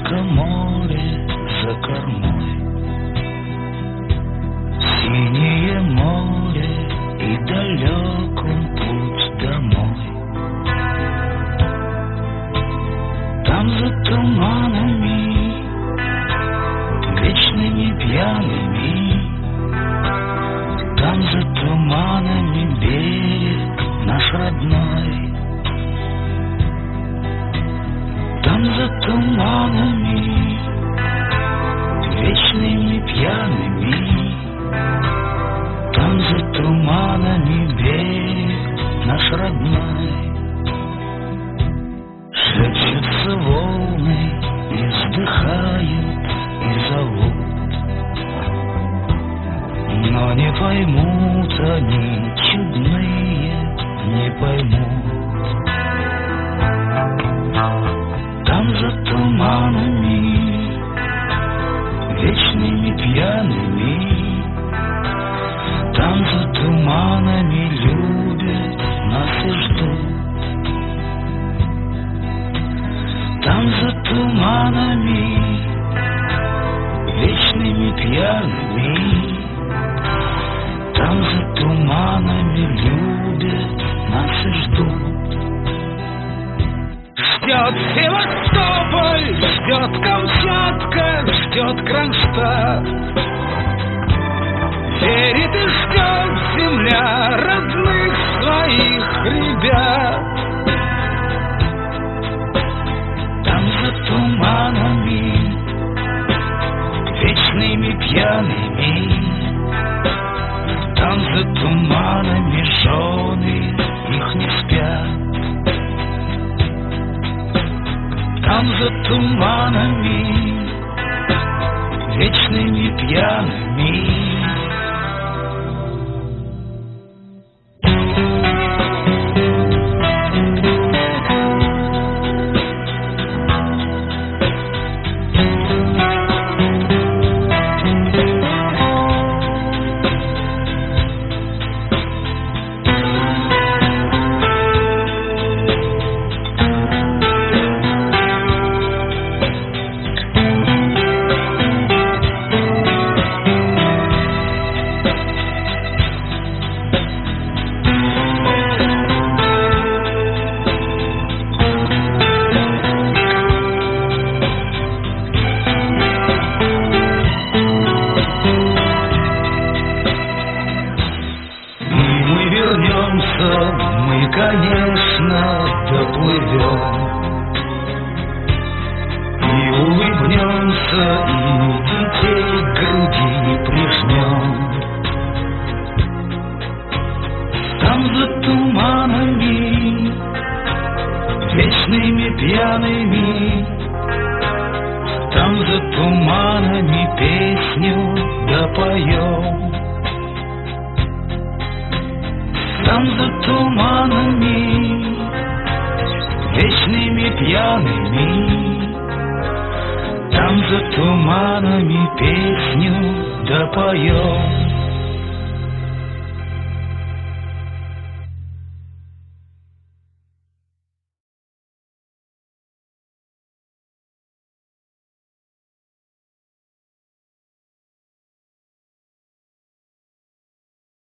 только море за кормой, синее море и далек он путь домой. Там за туманами, вечными пьяными, там за туманами берег наш родной. Там за туманами, вечными пьяными, там за туманами берег наш родной. Шепчутся волны и вздыхают и зовут, но не поймут они, чудные, не поймут. Там за туманами, вечными пьяными, там за туманами любят нас и ждут. Там за туманами, вечными пьяными, там за туманами любят нас и ждут. Ждет Севастополь, ждет Камчатка, ждет Кронштадт. Верит и ждет земля родных своих ребят. Там за туманами, вечными пьяными, там за туманами жены их не спят. Там за туманами, вечными пьяными. Мы, конечно, доплывем и улыбнемся, и детей к груди прижмем. Там за туманами, вечными пьяными, там за туманами песню допоем. Там за туманами, вечными пьяными, там за туманами песню допоем.